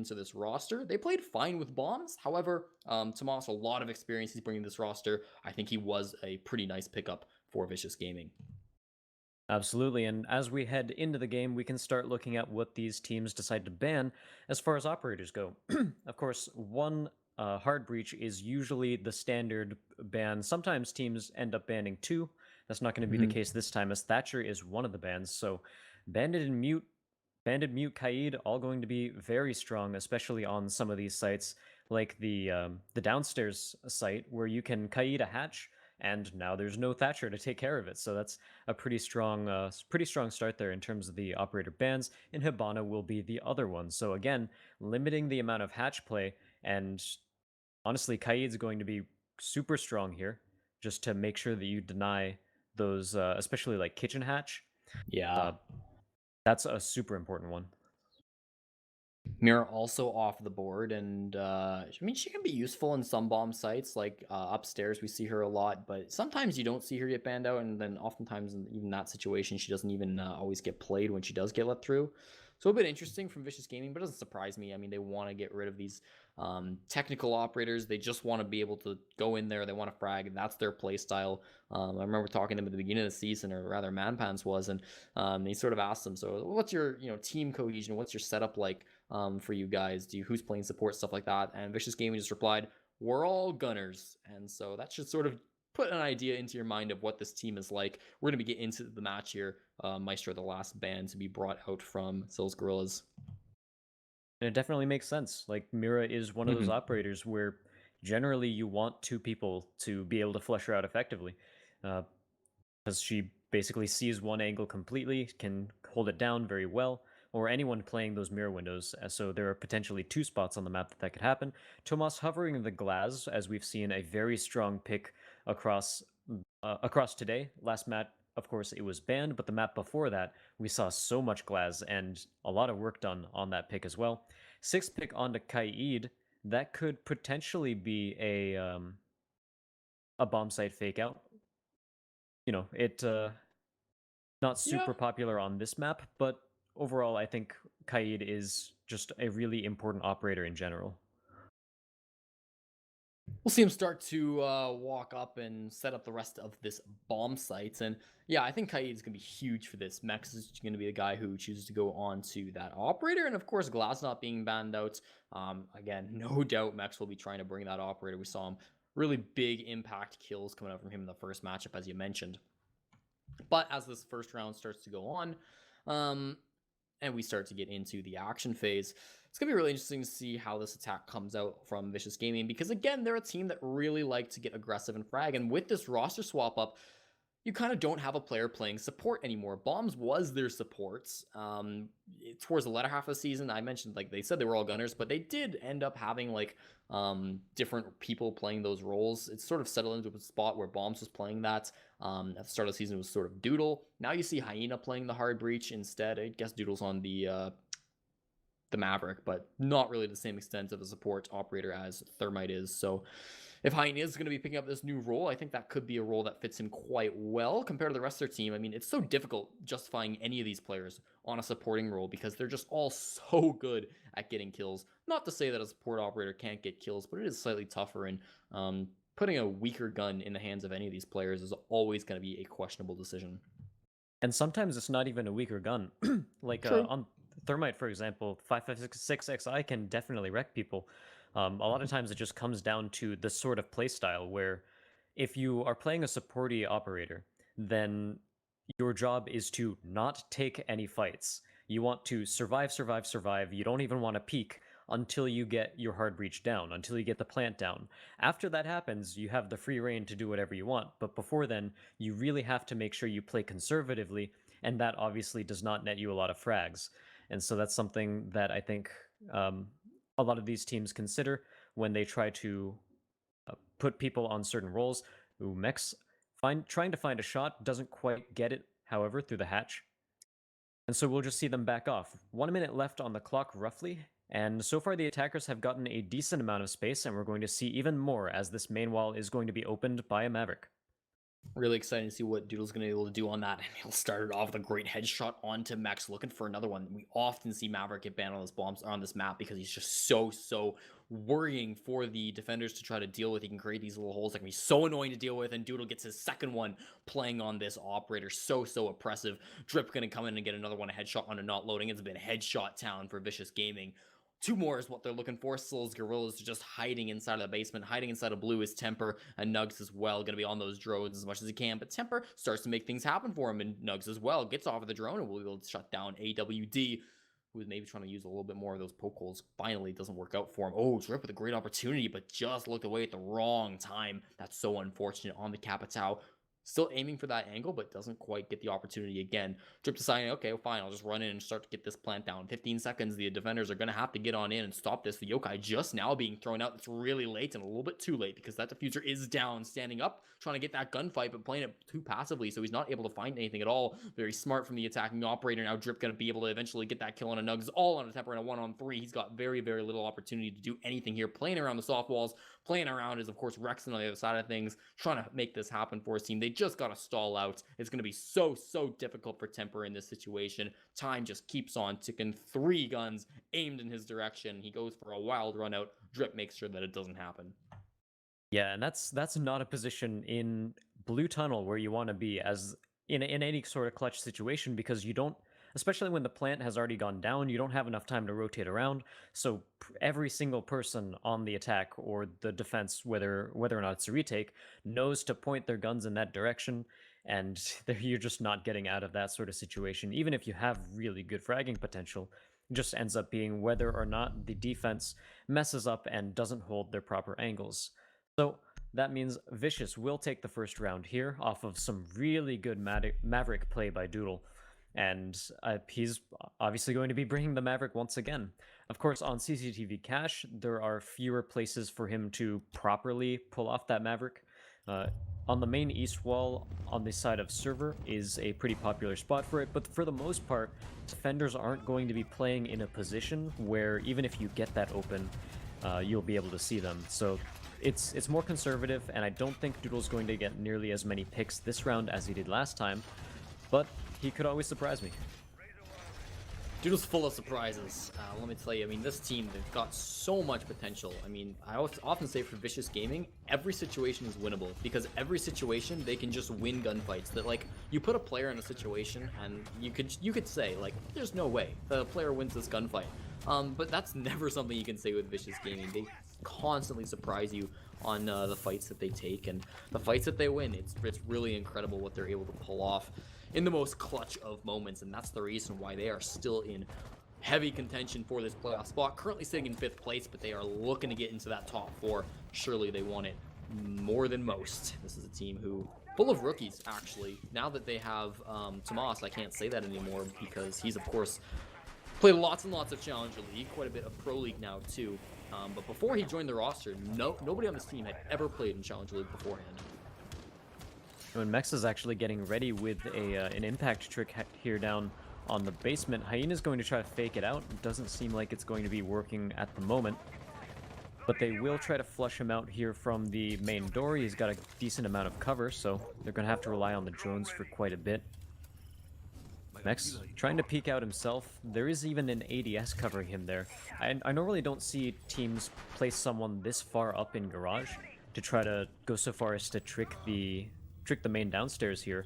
into this roster. They played fine with bombs. However, Tomas, a lot of experience he's bringing to this roster. I think he was a pretty nice pickup for Vicious Gaming. Absolutely, and as we head into the game, we can start looking at what these teams decide to ban as far as operators go. Of course, one hard breach is usually the standard ban. Sometimes teams end up banning two. That's not going to be the case this time, as Thatcher is one of the bans. So, Bandit, Mute, Kaid, all going to be very strong, especially on some of these sites, like the downstairs site where you can Kaid a hatch, and now there's no Thatcher to take care of it. So that's a pretty strong start there in terms of the operator bans. And Hibana will be the other one. So again, limiting the amount of hatch play, and honestly, Kaid's going to be super strong here, just to make sure that you deny those, especially like kitchen hatch. Yeah. Uh, that's a super important one. Mira also off the board, and I mean, she can be useful in some bomb sites, like upstairs. We see her a lot, but sometimes you don't see her get banned out, and then oftentimes in even that situation, she doesn't even always get played when she does get let through. So a bit interesting from Vicious Gaming, but it doesn't surprise me. I mean, they want to get rid of these technical operators. They just want to be able to go in there. They want to frag, and that's their play style. I remember talking to them at the beginning of the season, or rather, Manpans was, and they sort of asked them, "So, what's your team cohesion? What's your setup like for you guys? Who's playing support, stuff like that?" And Vicious Gaming just replied, "We're all gunners," and so that should sort of put an idea into your mind of what this team is like. We're going to get into the match here. Maestro, the last band to be brought out from Scilla Guerrillas. And it definitely makes sense. Like Mira is one of those operators where generally you want two people to be able to flush her out effectively, because she basically sees one angle completely, can hold it down very well, or anyone playing those mirror windows. So there are potentially two spots on the map that could happen. Tomas hovering the glass, as we've seen a very strong pick across across today. Last map, of course, it was banned, but the map before that, we saw so much glass and a lot of work done on that pick as well. Sixth pick onto Kaid, that could potentially be a bomb site fake out. It not Yeah, super popular on this map, but overall, I think Kaid is just a really important operator in general. we'll see him start to walk up and set up the rest of this bomb site. And yeah, I think Kaid is going to be huge for this. Mex is going to be the guy who chooses to go on to that operator. And of course, Glass not being banned out. Again, no doubt Mex will be trying to bring that operator. We saw him really big impact kills coming out from him in the first matchup, as you mentioned. But as this first round starts to go on, um, and we start to get into the action phase, it's going to be really interesting to see how this attack comes out from Vicious Gaming, because again, they're a team that really like to get aggressive and frag, and with this roster swap up, you kind of don't have a player playing support anymore. Bombs was their supports. Towards the latter half of the season, I mentioned, like, they said they were all gunners, but they did end up having like different people playing those roles. It's sort of settled into a spot where Bombs was playing that. At the start of the season, it was sort of Doodle. Now you see Hyena playing the hard breach instead. I guess Doodle's on the Maverick, but not really to the same extent of a support operator as Thermite is. So if Hein is going to be picking up this new role, I think that could be a role that fits him quite well compared to the rest of their team. I mean, it's so difficult justifying any of these players on a supporting role because they're just all so good at getting kills. Not to say that a support operator can't get kills, but it is slightly tougher, and putting a weaker gun in the hands of any of these players is always going to be a questionable decision. And sometimes it's not even a weaker gun. Like True. on Thermite, for example, 556 XI can definitely wreck people. A lot of times it just comes down to the sort of playstyle where if you are playing a supporty operator, then your job is to not take any fights. You want to survive, survive, survive. You don't even want to peek until you get your hard breach down, until you get the plant down. After that happens, you have the free reign to do whatever you want. But before then, you really have to make sure you play conservatively, and that obviously does not net you a lot of frags. And so that's something that I think a lot of these teams consider when they try to put people on certain roles. Ooh, Mex trying to find a shot doesn't quite get it, however, through the hatch. And so we'll just see them back off. 1 minute left on the clock, roughly. And so far, the attackers have gotten a decent amount of space, and we're going to see even more as this main wall is going to be opened by a Maverick. Really excited to see what Doodle's going to be able to do on that. And he'll start it off with a great headshot onto Max, looking for another one. We often see Maverick get banned on this bombs on this map because he's just so worrying for the defenders to try to deal with. He can create these little holes that can be so annoying to deal with, and Doodle gets his second one playing on this operator. So oppressive. Drip going to come in and get another one, a headshot on a not loading. It's been headshot town for Vicious Gaming. Two more is what they're looking for. Still's Guerrillas are just hiding inside of the basement. Hiding inside of Blue is Temper, and Nugs as well. Going to be on those drones as much as he can. But Temper starts to make things happen for him, and Nugs as well gets off of the drone and will be able to shut down AWD, who was maybe trying to use a little bit more of those poke holes. Finally, doesn't work out for him. Oh, Drip with a great opportunity, but just looked away at the wrong time. That's so unfortunate on the Capitao. Still aiming for that angle, but doesn't quite get the opportunity again. Drip deciding, okay, well, fine, I'll just run in and start to get this plant down. 15 seconds, the defenders are going to have to get on in and stop this. The Yokai just now being thrown out. It's really late and a little bit too late because that diffuser is down, standing up, trying to get that gunfight, but playing it too passively, so he's not able to find anything at all. Very smart from the attacking operator. Now Drip going to be able to eventually get that kill on a Nugs, all on a Temper and a 1-on-3. He's got very little opportunity to do anything here. Playing around the soft walls, playing around is, of course, Rex on the other side of things, trying to make this happen for his team. They just got to stall out. It's going to be so difficult for Temper in this situation. Time just keeps on ticking. 3 guns aimed in his direction. He goes for a wild run out. Drip makes sure that it doesn't happen. Yeah, and that's not a position in Blue Tunnel where you want to be as in any sort of clutch situation, because you don't, especially when the plant has already gone down, you don't have enough time to rotate around. So every single person on the attack or the defense, whether or not it's a retake, knows to point their guns in that direction, and you're just not getting out of that sort of situation. Even if you have really good fragging potential, it just ends up being whether or not the defense messes up and doesn't hold their proper angles. So that means Vicious will take the first round here off of some really good Maverick play by Doodle. And he's obviously going to be bringing the Maverick once again. Of course, on CCTV Cache, there are fewer places for him to properly pull off that Maverick. On the main east wall on the side of server is a pretty popular spot for it, but for the most part, defenders aren't going to be playing in a position where even if you get that open, you'll be able to see them. So it's more conservative, and I don't think Doodle's going to get nearly as many picks this round as he did last time, but he could always surprise me. Doodle's full of surprises. Let me tell you, I mean, this team, they've got so much potential. I mean, I often say for Vicious Gaming, every situation is winnable, because every situation, they can just win gunfights. That, like, you put a player in a situation, and you could say, like, there's no way the player wins this gunfight. But that's never something you can say with Vicious Gaming. They constantly surprise you on the fights that they take, and the fights that they win. It's really incredible what they're able to pull off in the most clutch of moments, and that's the reason why they are still in heavy contention for this playoff spot. Currently sitting in 5th place, but they are looking to get into that top 4. Surely they want it more than most. This is a team who, full of rookies, actually. Now that they have Tomas, I can't say that anymore, because he's, of course, played lots and lots of Challenger League, quite a bit of Pro League now, too. But before he joined the roster, nobody on this team had ever played in Challenger League beforehand. When Mex is actually getting ready with an impact trick here down on the basement, Hyena's going to try to fake it out. It doesn't seem like it's going to be working at the moment, but they will try to flush him out here from the main door. He's got a decent amount of cover, so they're going to have to rely on the drones for quite a bit. Mex trying to peek out himself. There is even an ADS covering him there. I normally don't see teams place someone this far up in garage to try to go so far as to trick the main downstairs here,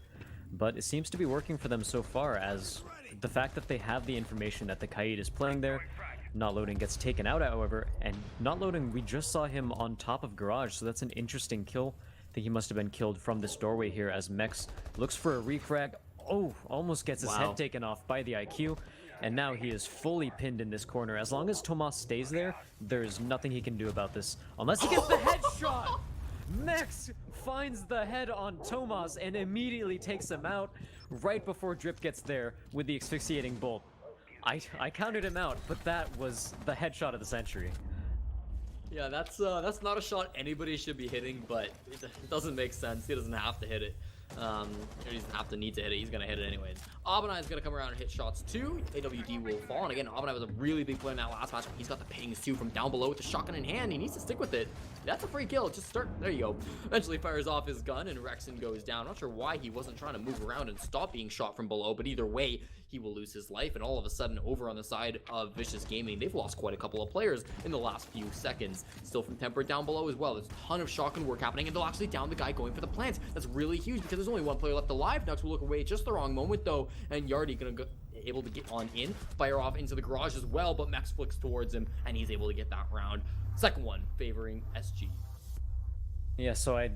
but it seems to be working for them so far, as the fact that they have the information that the Kaid is playing there. Not loading gets taken out, however, and not loading, we just saw him on top of garage, so that's an interesting kill. I think he must have been killed from this doorway here, as Mex looks for a refrag. Oh, almost gets his head taken off by the IQ, and now he is fully pinned in this corner. As long as Tomas stays there, there's nothing he can do about this, unless he gets the headshot! Mex finds the head on Tomas and immediately takes him out right before Drip gets there with the asphyxiating bolt. I counted him out, but that was the headshot of the century. Yeah, that's not a shot anybody should be hitting, but it doesn't make sense. He doesn't have to hit it. He doesn't have to need to hit it. He's going to hit it anyways. Abanai is going to come around and hit shots too. AWD will fall. And again, Abanai was a really big player in that last match. He's got the pings too from down below with the shotgun in hand. He needs to stick with it. That's a free kill. Just start. There you go. Eventually fires off his gun and Rexon goes down. Not sure why he wasn't trying to move around and stop being shot from below, but either way, he will lose his life. And all of a sudden, over on the side of Vicious Gaming, they've lost quite a couple of players in the last few seconds. Still from Temper down below as well. There's a ton of shotgun work happening, and they'll actually down the guy going for the plant. That's really huge because there's only one player left alive. Nux will look away at just the wrong moment though, and Yardy gonna go able to get on in, fire off into the garage as well, but Mex flicks towards him, and he's able to get that round. Second one favoring SG. Yeah, so I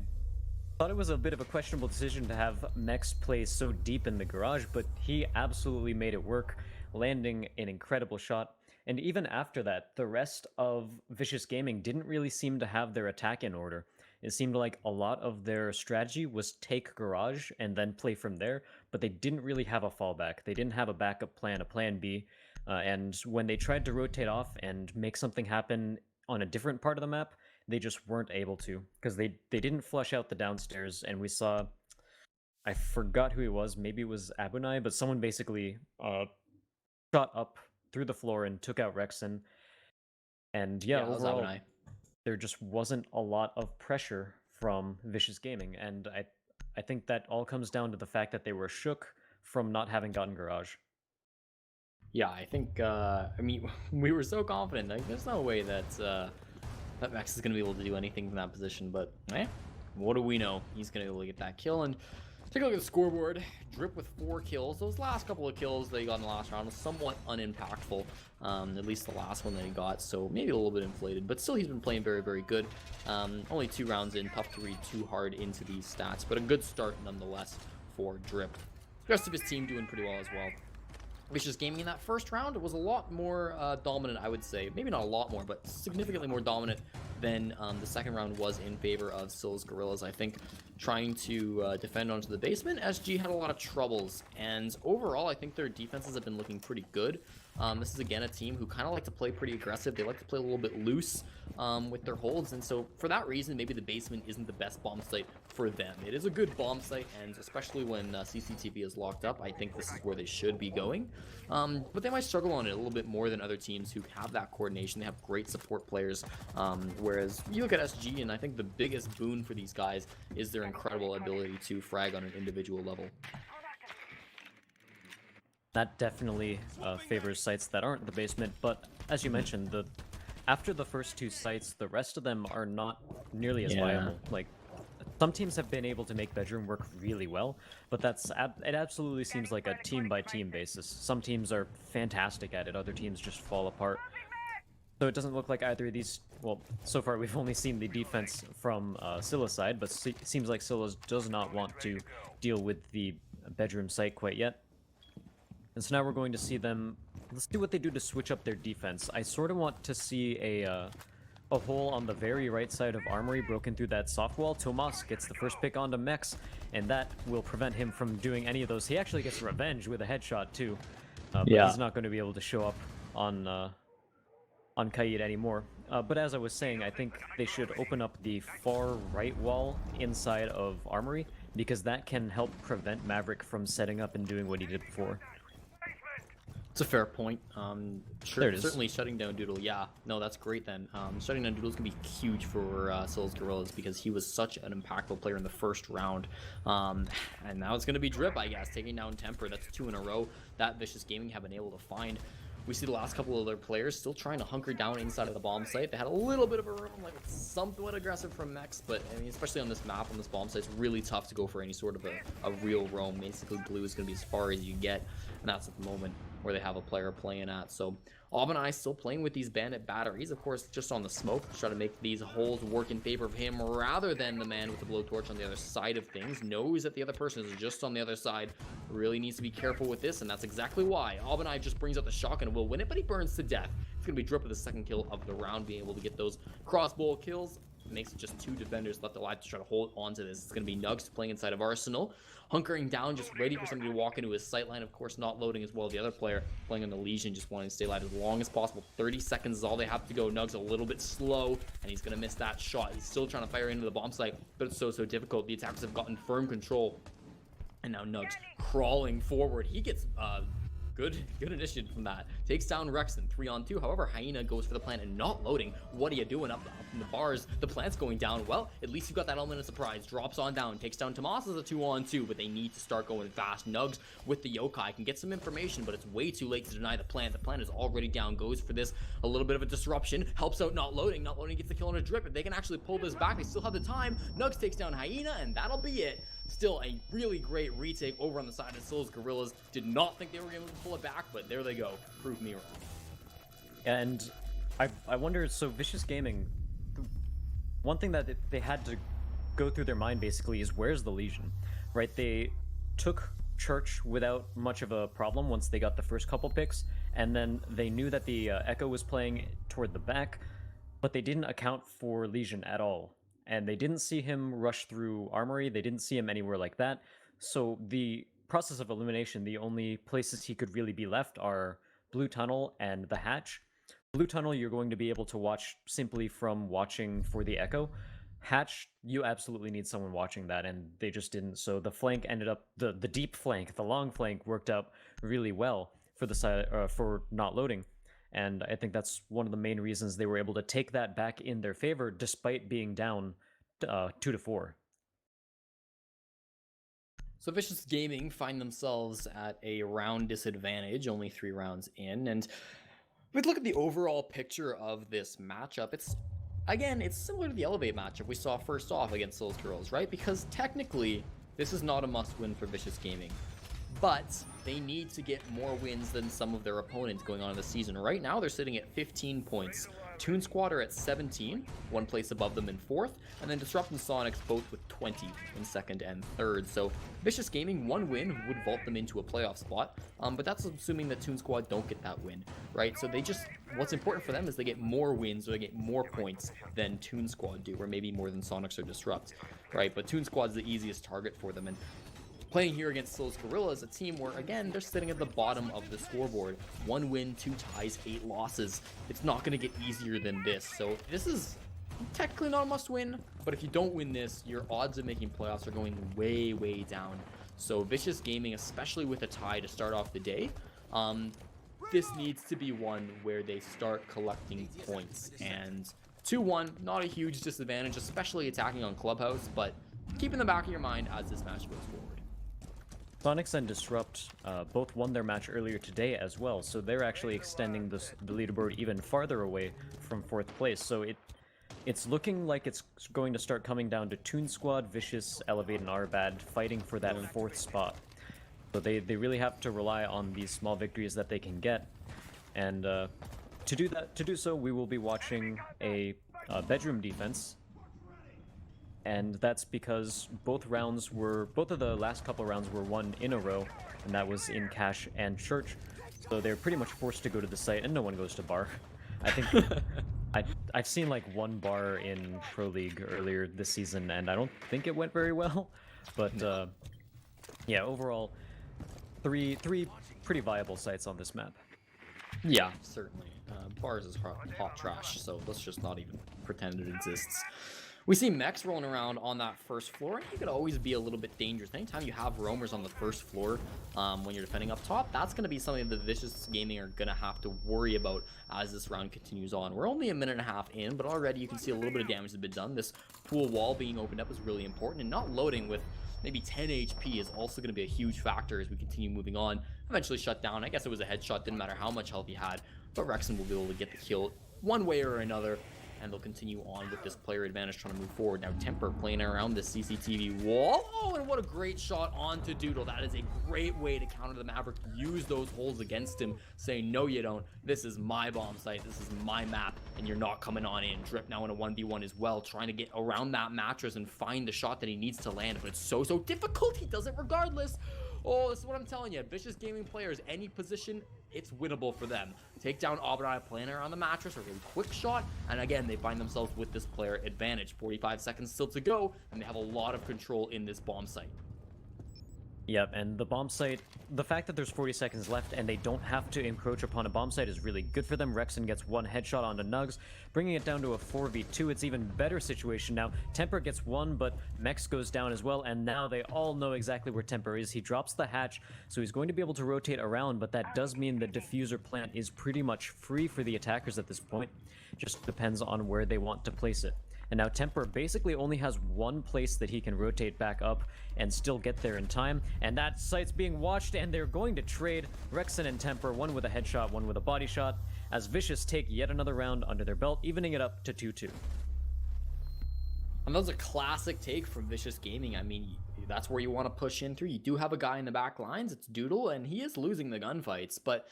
thought it was a bit of a questionable decision to have Mex play so deep in the garage, but he absolutely made it work, landing an incredible shot. And even after that, the rest of Vicious Gaming didn't really seem to have their attack in order. It seemed like a lot of their strategy was take garage and then play from there, but they didn't really have a fallback. They didn't have a backup plan, a plan B. And when they tried to rotate off and make something happen on a different part of the map, they just weren't able to, because they didn't flush out the downstairs, and we saw, I forgot who he was, maybe it was Abunai, but someone basically shot up through the floor and took out Rexon. And yeah, overall, there just wasn't a lot of pressure from Vicious Gaming, and I think that all comes down to the fact that they were shook from not having gotten Garage. Yeah, I think, I mean, we were so confident, like, there's no way that that Max is going to be able to do anything from that position, but, what do we know? He's going to be able to get that kill, and take a look at the scoreboard. Drip with 4 kills. Those last couple of kills that he got in the last round was somewhat unimpactful, at least the last one that he got, so maybe a little bit inflated, but still he's been playing very, very good. Only 2 rounds in, tough to read too hard into these stats, but a good start nonetheless for Drip. The rest of his team doing pretty well as well. Vicious Gaming in that first round was a lot more dominant, I would say. Maybe not a lot more, but significantly more dominant than the second round was in favor of Scylla's Guerrillas. I think trying to defend onto the basement, SG had a lot of troubles, and overall I think their defenses have been looking pretty good. This is again a team who kind of like to play pretty aggressive. They like to play a little bit loose with their holds, and so for that reason maybe the basement isn't the best bomb site for them. It is a good bomb site, and especially when CCTV is locked up, I think this is where they should be going. But they might struggle on it a little bit more than other teams who have that coordination. They have great support players, whereas you look at SG, and I think the biggest boon for these guys is their incredible ability to frag on an individual level. That definitely favors sites that aren't the basement, but as you mentioned, after the first 2 sites, the rest of them are not nearly as viable. Like, some teams have been able to make bedroom work really well, but it absolutely seems like a team-by-team basis. Some teams are fantastic at it, other teams just fall apart. So it doesn't look like either of these, well, so far we've only seen the defense from Scylla's side, but it seems like Scylla does not want to deal with the bedroom site quite yet. And so now we're going to see them, let's see what they do to switch up their defense. I sort of want to see a hole on the very right side of Armory broken through that soft wall. Tomas gets the first pick onto Mex, and that will prevent him from doing any of those. He actually gets revenge with a headshot too, but he's not going to be able to show up on Kaid anymore. But as I was saying, I think they should open up the far right wall inside of Armory, because that can help prevent Maverick from setting up and doing what he did before. It's a fair point. Certainly shutting down Doodle. Yeah, no, that's great then. Shutting down Doodle is going to be huge for Scylla's Guerrillas, because he was such an impactful player in the first round. And now it's going to be Drip, I guess, taking down Temper. That's 2 in a row that Vicious Gaming have been able to find. We see the last couple of their players still trying to hunker down inside of the bomb site. They had a little bit of a room, like somewhat aggressive from Mex, but I mean, especially on this map, on this bomb site, it's really tough to go for any sort of a real roam. Basically, blue is going to be as far as you get, and that's at the moment where they have a player playing at. So Abanai still playing with these bandit batteries, of course, just on the smoke, try to make these holes work in favor of him rather than the man with the blowtorch on the other side of things. Knows that the other person is just on the other side, really needs to be careful with this, and that's exactly why Abanai just brings out the shotgun and will win it, but he burns to death. It's gonna be Drip with the second kill of the round, being able to get those crossbow kills. Makes it just 2 defenders left alive to try to hold onto this. It's going to be Nugs playing inside of Arsenal, hunkering down, just ready for somebody to walk into his sightline. Of course, not loading as well. The other player playing on the Legion, just wanting to stay alive as long as possible. 30 seconds is all they have to go. Nugs a little bit slow, and he's going to miss that shot. He's still trying to fire into the bomb site, but it's so difficult. The attackers have gotten firm control And now Nugs crawling forward. He gets good initiative from that. Takes down Rexon 3-on-2. However, Hyena goes for the plant and not loading. What are you doing up in the bars? The plant's going down. Well, at least you got that element of surprise. Drops on down. Takes down Tomas as a 2-on-2, but they need to start going fast. Nugs with the yokai can get some information, but it's way too late to deny the plant. The plant is already down. Goes for this. A little bit of a disruption. Helps out not loading. Not loading gets the kill on a drip. If they can actually pull this back, they still have the time. Nugs takes down Hyena, and that'll be it. Still a really great retake over on the side of Scilla's Guerrillas. Did not think they were able to pull it back, but there they go. Prove me wrong. And I wonder, so Vicious Gaming, one thing that they had to go through their mind basically is where's the Legion, right? They took Church without much of a problem once they got the first couple picks, and then they knew that the Echo was playing toward the back, but they didn't account for Legion at all. And they didn't see him rush through Armory, they didn't see him anywhere like that. So the process of elimination, the only places he could really be left are Blue Tunnel and the Hatch. Blue Tunnel you're going to be able to watch simply from watching for the Echo. Hatch, you absolutely need someone watching that, and they just didn't. So the flank ended up, the deep flank, the long flank worked out really well for the side for not loading. And I think that's one of the main reasons they were able to take that back in their favor, despite being down 2-4. So Vicious Gaming find themselves at a round disadvantage, only 3 rounds in. And if we look at the overall picture of this matchup, it's similar to the Elevate matchup we saw first off against those girls, right? Because technically, this is not a must-win for Vicious Gaming. But they need to get more wins than some of their opponents going on in the season. Right now, they're sitting at 15 points. Toon Squad are at 17, one place above them in 4th, and then Disrupt and Sonics both with 20 in 2nd and 3rd. So Vicious Gaming, one win would vault them into a playoff spot, but that's assuming that Toon Squad don't get that win, right? So what's important for them is they get more wins or they get more points than Toon Squad do, or maybe more than Sonics or Disrupt, right? But Toon Squad's the easiest target for them, and playing here against Scilla's Guerrillas, a team where, again, they're sitting at the bottom of the scoreboard. 1 win, 2 ties, 8 losses. It's not going to get easier than this. So this is technically not a must-win, but if you don't win this, your odds of making playoffs are going way, way down. So Vicious Gaming, especially with a tie to start off the day, this needs to be one where they start collecting points. And 2-1, not a huge disadvantage, especially attacking on Clubhouse, but keep in the back of your mind as this match goes forward. Sonics and Disrupt both won their match earlier today as well, so they're actually extending the leaderboard even farther away from 4th place. So it's looking like it's going to start coming down to Toon Squad, Vicious, Elevate, and Arbad fighting for that 4th spot. So they really have to rely on these small victories that they can get. And to do so, we will be watching a bedroom defense. And that's because both of the last couple rounds were won in a row, and that was in Cash and Church. So they're pretty much forced to go to the site, and no one goes to bar. I think I've seen like 1 bar in Pro League earlier this season, and I don't think it went very well. But yeah, overall, three pretty viable sites on this map. Yeah, certainly. Bars is hot trash, so let's just not even pretend it exists. We see mechs rolling around on that first floor, and you could always be a little bit dangerous. Anytime you have roamers on the first floor when you're defending up top, that's going to be something that Vicious Gaming are going to have to worry about as this round continues on. We're only a minute and a half in, but already you can see a little bit of damage has been done. This pool wall being opened up is really important, and not loading with maybe 10 HP is also going to be a huge factor as we continue moving on. Eventually shut down. I guess it was a headshot, didn't matter how much health he had, but Rexon will be able to get the kill one way or another, and they'll continue on with this player advantage trying to move forward. Now Temper playing around the CCTV wall. Oh, and what a great shot onto Doodle. That is a great way to counter the Maverick. Use those holes against him, saying, no, you don't. This is my bomb site. This is my map, and you're not coming on in. Drip now in a 1v1 as well, trying to get around that mattress and find the shot that he needs to land, but it's so difficult. He does it regardless. Oh, this is what I'm telling you. Vicious Gaming players, any position, it's winnable for them. Take down Obadiah Planner on the mattress, a really quick shot, and again, they find themselves with this player advantage. 45 seconds still to go, and they have a lot of control in this bomb site. Yep, and the bomb site, the fact that there's 40 seconds left and they don't have to encroach upon a bomb site is really good for them. Rexon gets one headshot onto Nugs, bringing it down to a 4v2. It's even better situation now. Temper gets one, but Mex goes down as well, and now they all know exactly where Temper is. He drops the hatch, so he's going to be able to rotate around, but that does mean the diffuser plant is pretty much free for the attackers at this point. Just depends on where they want to place it. And now Temper basically only has one place that he can rotate back up and still get there in time. And that site's being watched, and they're going to trade Rexon and Temper, one with a headshot, one with a body shot, as Vicious take yet another round under their belt, evening it up to 2-2. And that was a classic take from Vicious Gaming. I mean, that's where you want to push in through. You do have a guy in the back lines. It's Doodle, and he is losing the gunfights. But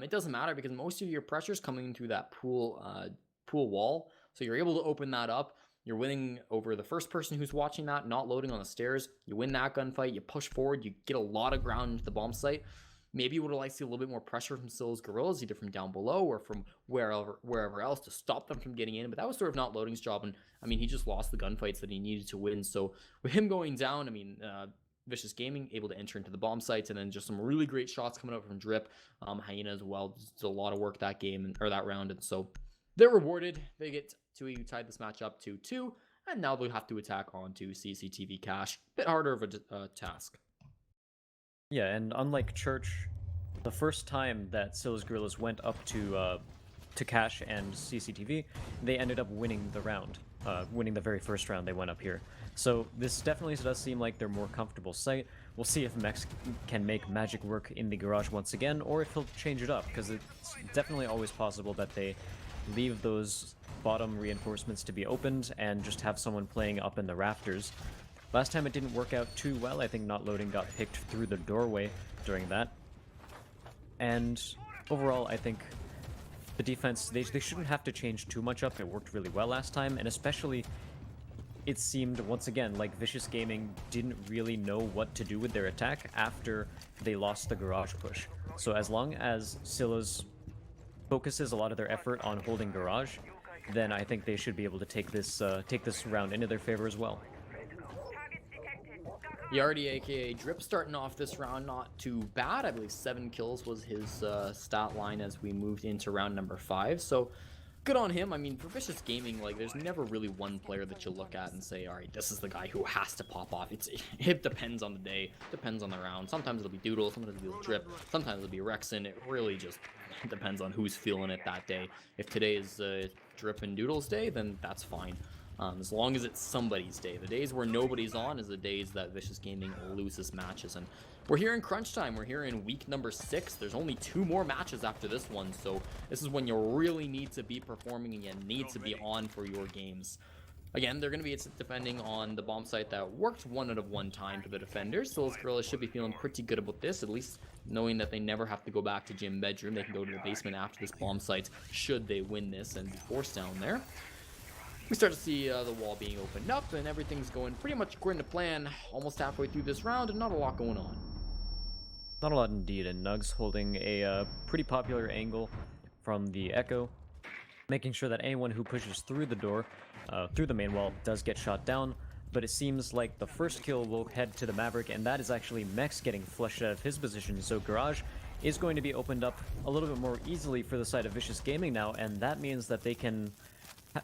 it doesn't matter because most of your pressure's coming through that pool wall. So you're able to open that up. You're winning over the first person who's watching that, not loading on the stairs. You win that gunfight. You push forward. You get a lot of ground into the bomb site. Maybe you would have liked to see a little bit more pressure from Scylla's Guerrillas, either from down below or from wherever else to stop them from getting in. But that was sort of not Loading's job. And I mean, he just lost the gunfights that he needed to win. So with him going down, I mean, Vicious Gaming able to enter into the bomb sites, and then just some really great shots coming out from Drip. Hyena as well. Did a lot of work that game or that round. And so they're rewarded. They get to tie this match up 2-2, and now they'll have to attack onto CCTV Cash. Bit harder of a task. Yeah, and unlike Church, the first time that Scylla's Guerrillas went up to Cash and CCTV, they ended up winning the round, winning the very first round they went up here. So this definitely does seem like their more comfortable site. We'll see if Mex can make magic work in the garage once again, or if he'll change it up, because it's definitely always possible that they leave those bottom reinforcements to be opened and just have someone playing up in the rafters. Last time it didn't work out too well. I think Not Loading got picked through the doorway during that. And overall, I think the defense, they shouldn't have to change too much up. It worked really well last time, and especially it seemed, once again, like Vicious Gaming didn't really know what to do with their attack after they lost the garage push. So as long as Scylla's focuses a lot of their effort on holding garage, then I think they should be able to take this round into their favor as well. Yardi, aka Drip, starting off this round not too bad. I believe 7 kills was his stat line as we moved into round number 5. So good on him. I mean, for Vicious Gaming, like, there's never really one player that you look at and say, all right, this is the guy who has to pop off. It depends on the day, depends on the round. Sometimes it'll be Doodle, sometimes it'll be Drip, sometimes it'll be Rexon. It really just depends on who's feeling it that day. If today is Drip and Doodle's day, then that's fine. As long as it's somebody's day. The days where nobody's on is the days that Vicious Gaming loses matches. And we're here in crunch time. We're here in week number 6. There's only 2 more matches after this one. So this is when you really need to be performing and you need to be on for your games. Again, they're going to be depending on the bomb site that worked 1 out of 1 time for the defenders. So those Guerrillas should be feeling pretty good about this, at least knowing that they never have to go back to gym bedroom. They can go to the basement after this bomb site should they win this and be forced down there. We start to see the wall being opened up, and everything's going pretty much according to plan, almost halfway through this round, and not a lot going on. Not a lot indeed, and Nugs holding a pretty popular angle from the Echo, making sure that anyone who pushes through the door, through the main wall, does get shot down. But it seems like the first kill will head to the Maverick, and that is actually Mex getting flushed out of his position, so Garage is going to be opened up a little bit more easily for the side of Vicious Gaming now, and that means that they can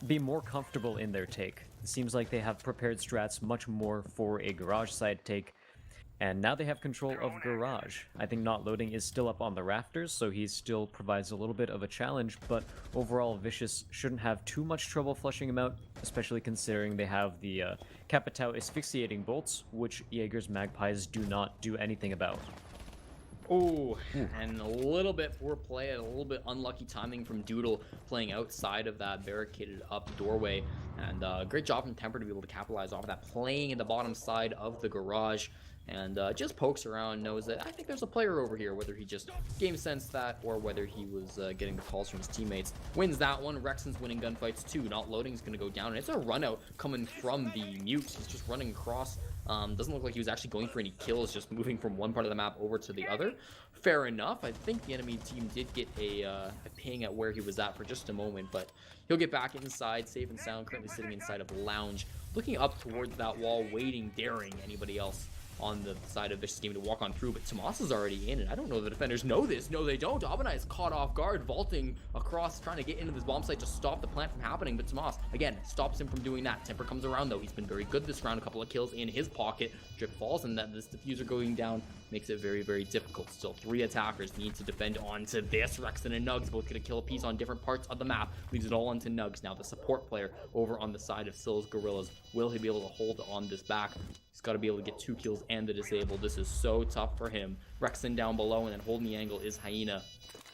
be more comfortable in their take. It seems like they have prepared strats much more for a Garage side take, and now they have control of Garage. I think Not Loading is still up on the rafters, so he still provides a little bit of a challenge, but overall Vicious shouldn't have too much trouble flushing him out, especially considering they have the Capitao asphyxiating bolts, which Jaeger's Magpies do not do anything about. Oh, and a little bit poor play and a little bit unlucky timing from Doodle playing outside of that barricaded up doorway. And great job from Temper to be able to capitalize off of that, playing in the bottom side of the garage. And just pokes around, knows that I think there's a player over here, whether he just game sensed that or whether he was getting the calls from his teammates. Wins that one. Rexon's winning gunfights too. Not Loading is going to go down. And it's a run out coming from the mute. He's just running across. Doesn't look like he was actually going for any kills, just moving from one part of the map over to the other. Fair enough. I think the enemy team did get a ping at where he was at for just a moment, but he'll get back inside, safe and sound, currently sitting inside of Lounge, looking up towards that wall, waiting, daring anybody else on the side of Vicious Gaming to walk on through, but Tomas is already in, and I don't know the defenders know this. No, they don't. Abanai is caught off guard, vaulting across, trying to get into this bomb site to stop the plant from happening, but Tomas, again, stops him from doing that. Temper comes around, though. He's been very good this round, a couple of kills in his pocket. Drip falls, and that this diffuser going down makes it very, very difficult. Still, 3 attackers need to defend onto this. Rexon and Nugs both get a kill piece on different parts of the map, leaves it all onto Nugs. Now the support player over on the side of Scylla's Guerrillas, will he be able to hold on this back? He's got to be able to get 2 kills and the disable. This is so tough for him. Rexon down below, and then holding the angle is Hyena.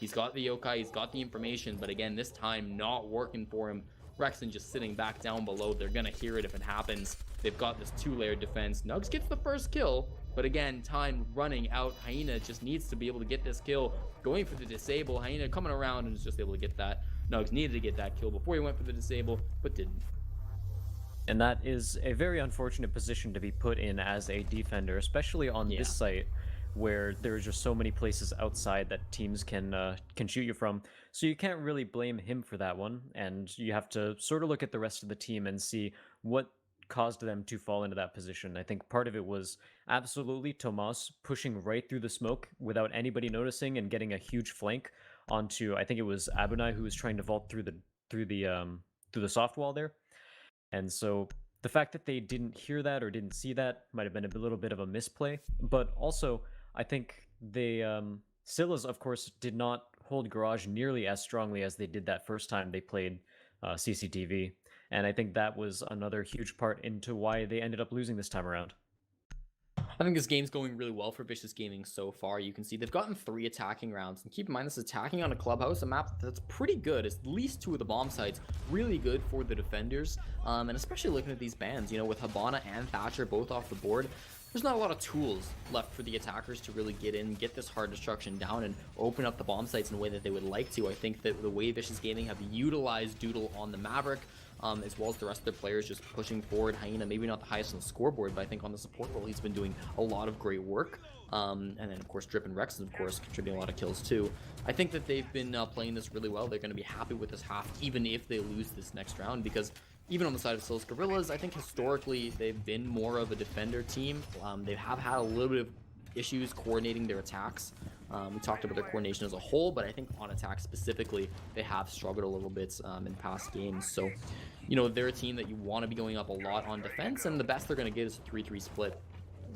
He's got the yokai, he's got the information, but again, this time not working for him. Rexon just sitting back down below. They're gonna hear it if it happens. They've got this 2-layered defense. Nugs gets the first kill, but again, time running out. Hyena just needs to be able to get this kill. Going for the disable. Hyena coming around and is just able to get that. Nugs needed to get that kill before he went for the disable, but didn't. And that is a very unfortunate position to be put in as a defender, especially on this site where there's just so many places outside that teams can shoot you from. So you can't really blame him for that one, and you have to sort of look at the rest of the team and see what caused them to fall into that position. I think part of it was absolutely Tomas pushing right through the smoke without anybody noticing and getting a huge flank onto, I think it was Abunai who was trying to vault through the soft wall there. And so the fact that they didn't hear that or didn't see that might have been a little bit of a misplay. But also, I think they Scillas, of course, did not hold Garage nearly as strongly as they did that first time they played CCTV. And I think that was another huge part into why they ended up losing this time around. I think this game's going really well for Vicious Gaming so far. You can see they've gotten 3 attacking rounds. And keep in mind, this is attacking on a clubhouse, a map that's pretty good. At least 2 of the bomb sites, really good for the defenders. And especially looking at these bans, you know, with Habana and Thatcher both off the board, there's not a lot of tools left for the attackers to really get in, get this hard destruction down, and open up the bomb sites in a way that they would like to. I think that the way Vicious Gaming have utilized Doodle on the Maverick, as well as the rest of their players just pushing forward. Hyena, maybe not the highest on the scoreboard, but I think on the support role, he's been doing a lot of great work. And then, of course, Drip and Rex, of course, contributing a lot of kills, too. I think that they've been playing this really well. They're going to be happy with this half, even if they lose this next round, because even on the side of Scylla's Guerrillas, I think historically they've been more of a defender team. They have had a little bit of issues coordinating their attacks. We talked about their coordination as a whole, but I think on attack specifically, they have struggled a little bit in past games. So, you know, they're a team that you want to be going up a lot on defense, and the best they're going to get is a 3-3 split.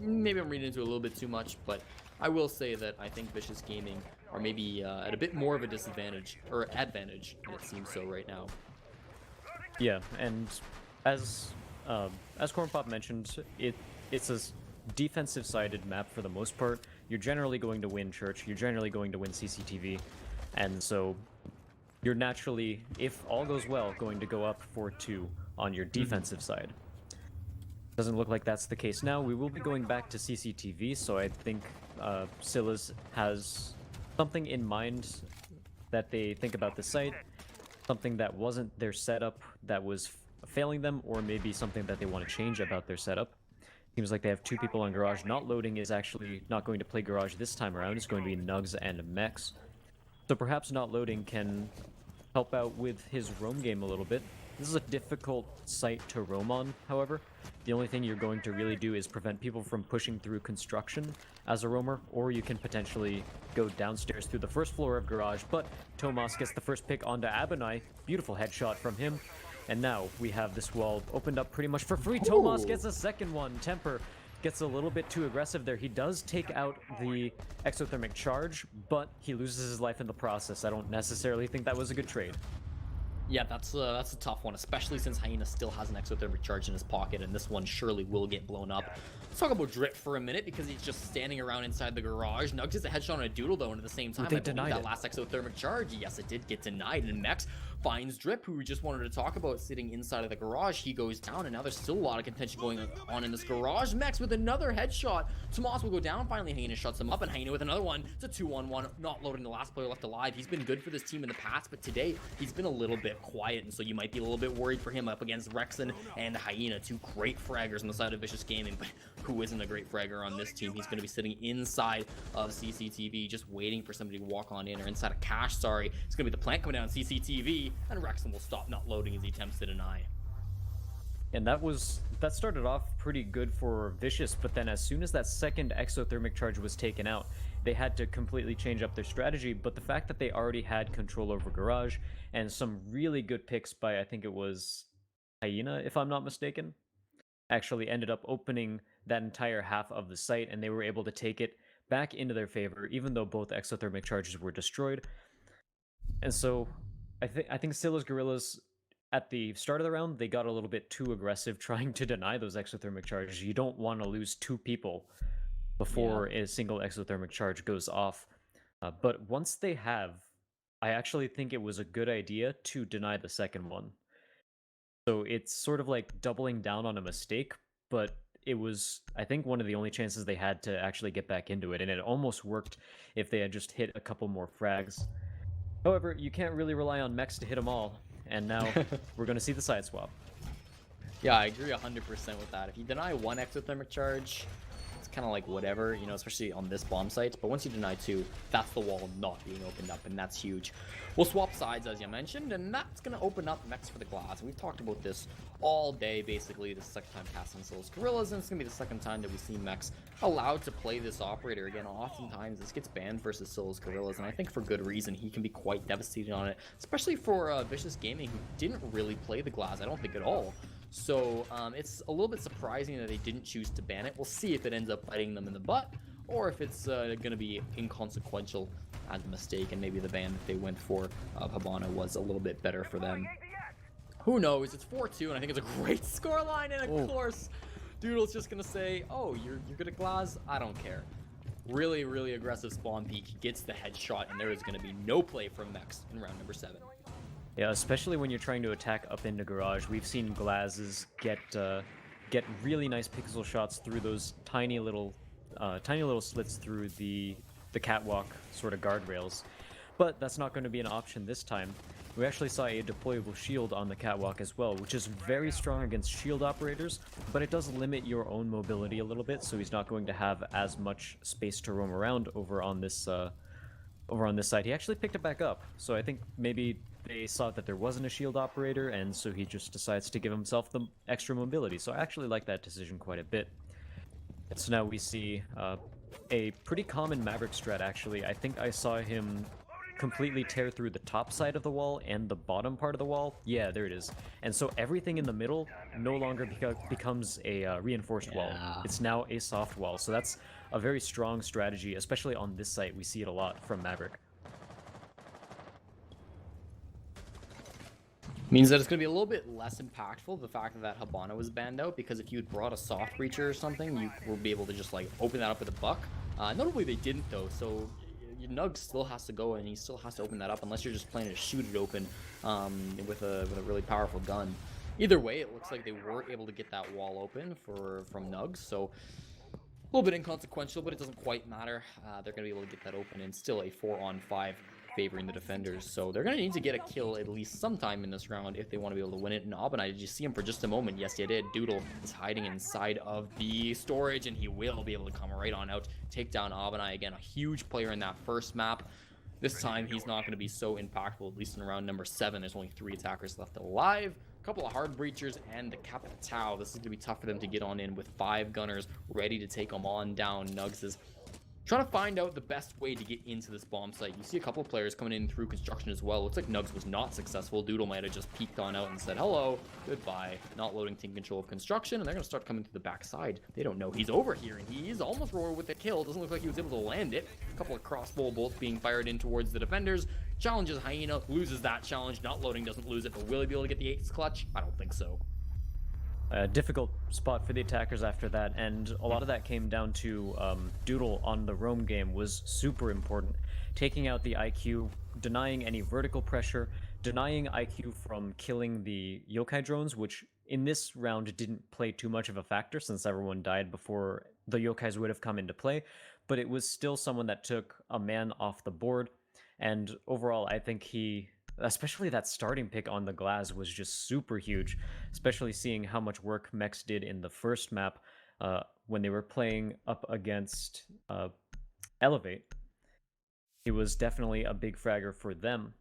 Maybe I'm reading into it a little bit too much, but I will say that I think Vicious Gaming are maybe at a bit more of a disadvantage, or advantage, and it seems so right now. Yeah, and as Corn Pop mentioned, it's a defensive-sided map for the most part. You're generally going to win Church, you're generally going to win CCTV, and so you're naturally, if all goes well, going to go up 4-2 on your defensive side. Doesn't look like that's the case now. We will be going back to CCTV, so I think Scillas has something in mind that they think about the site, something that wasn't their setup that was failing them, or maybe something that they want to change about their setup. Seems like they have 2 people on Garage. Not loading is actually not going to play Garage this time around. It's going to be Nugs and Mex. So perhaps not loading can help out with his roam game a little bit. This is a difficult site to roam on, however. The only thing you're going to really do is prevent people from pushing through construction as a roamer, or you can potentially go downstairs through the first floor of Garage, but Tomas gets the first pick onto Abunai. Beautiful headshot from him. And now we have this wall opened up pretty much for free. Tomas gets a second one. Temper gets a little bit too aggressive there. He does take out the exothermic charge, but he loses his life in the process. I don't necessarily think that was a good trade. Yeah, that's a tough one, especially since Hyena still has an exothermic charge in his pocket, and this one surely will get blown up. Let's talk about Drip for a minute, because he's just standing around inside the Garage. Nugs gets a headshot on a Doodle, though, and at the same time, they denied that it. last exothermic charge. Yes, it did get denied, and Mex finds Drip, who we just wanted to talk about, sitting inside of the Garage. He goes down, and now there's still a lot of contention going on in this Garage. Mex with another headshot. Tomas will go down. Finally, Hyena shuts him up, and Hyena with another one. It's a 2-on-1, not loading the last player left alive. He's been good for this team in the past, but today, he's been a little bit quiet, and so you might be a little bit worried for him up against Rexon and Hyena, 2 great fraggers on the side of Vicious Gaming, but who isn't a great fragger on this team? He's going to be sitting inside of CCTV, just waiting for somebody to walk on in, or inside of Cash, sorry. It's going to be the plant coming down CCTV, and Rexon will stop not loading as he attempts to deny. And that started off pretty good for Vicious, but then as soon as that second exothermic charge was taken out, they had to completely change up their strategy. But the fact that they already had control over Garage and some really good picks by, I think it was Hyena, if I'm not mistaken, actually ended up opening that entire half of the site, and they were able to take it back into their favor, even though both exothermic charges were destroyed. And so I think Scylla's Guerrillas at the start of the round, they got a little bit too aggressive trying to deny those exothermic charges. You don't want to lose two people Yeah. before a single exothermic charge goes off. But once they have, I actually think it was a good idea to deny the second one. So it's sort of like doubling down on a mistake, but it was, I think, one of the only chances they had to actually get back into it, and it almost worked if they had just hit a couple more frags. However, you can't really rely on mechs to hit them all, and now we're going to see the side swap. Yeah, I agree 100% with that. If you deny one exothermic charge, it's kind of like whatever, you know, especially on this bomb site. But once you deny two, that's the wall not being opened up, and that's huge. We'll swap sides, as you mentioned, and that's going to open up mechs for the glass. We've talked about this all day, basically. This is the second time casting Scylla's Guerrillas, and it's going to be the second time that we see mechs allowed to play this operator. Again, oftentimes this gets banned versus Scylla's Guerrillas, and I think for good reason. He can be quite devastating on it, especially for Vicious Gaming, who didn't really play the glass, I don't think, at all. So it's a little bit surprising that they didn't choose to ban it. We'll see if it ends up biting them in the butt, or if it's going to be inconsequential as a mistake, and maybe the ban that they went for Habana was a little bit better for them. Who knows? It's 4-2, and I think it's a great scoreline, and of course, Doodle's just going to say, oh, you're good at glass? I don't care. Really, really aggressive spawn peek, gets the headshot, and there is going to be no play from Mex in round number 7. Yeah, especially when you're trying to attack up into Garage. We've seen Glazes get really nice pixel shots through those tiny little slits through the catwalk sort of guardrails. But that's not going to be an option this time. We actually saw a deployable shield on the catwalk as well, which is very strong against shield operators, but it does limit your own mobility a little bit, so he's not going to have as much space to roam around over on this side. He actually picked it back up, so I think maybe they saw that there wasn't a shield operator, and so he just decides to give himself the extra mobility. So I actually like that decision quite a bit. So now we see a pretty common Maverick strat, actually. I think I saw him completely tear through the top side of the wall and the bottom part of the wall. Yeah, there it is. And so everything in the middle no longer becomes a reinforced wall. It's now a soft wall. So that's a very strong strategy, especially on this site. We see it a lot from Maverick. Means that it's going to be a little bit less impactful, the fact that Habana was banned out, because if you had brought a soft breacher or something, you would be able to just like open that up with a buck. Notably, they didn't though, so your Nug still has to go and he still has to open that up unless you're just planning to shoot it open with a really powerful gun. Either way, it looks like they were able to get that wall open from Nugs, so a little bit inconsequential, but it doesn't quite matter. They're going to be able to get that open, and still a 4-on-5 favoring the defenders. So they're going to need to get a kill at least sometime in this round if they want to be able to win it. And Abanai, did you see him for just a moment? Yes, you did. Doodle is hiding inside of the storage, and he will be able to come right on out, take down Abanai. Again, a huge player in that first map. This time, he's not going to be so impactful, at least in round number 7. There's only 3 attackers left alive. A couple of hard breachers and the Capitao. This is going to be tough for them to get on in with 5 gunners ready to take them on down. Nugs is trying to find out the best way to get into this bomb site. You see a couple of players coming in through construction as well. Looks like Nugs was not successful. Doodle might have just peeked on out and said hello, goodbye, not loading team control of construction, and they're going to start coming to the backside. They don't know he's over here, and he is almost roared with a kill. Doesn't look like he was able to land it. A couple of crossbow bolts being fired in towards the defenders. Challenges Hyena, loses that challenge. Not loading, doesn't lose it, but will he be able to get the 8th clutch? I don't think so. A difficult spot for the attackers after that, and a lot of that came down to Doodle on the roam game was super important. Taking out the IQ, denying any vertical pressure, denying IQ from killing the yokai drones, which in this round didn't play too much of a factor since everyone died before the yokais would have come into play, but it was still someone that took a man off the board, and overall I think he, especially that starting pick on the glass, was just super huge, especially seeing how much work Mex did in the first map when they were playing up against Elevate. He was definitely a big fragger for them.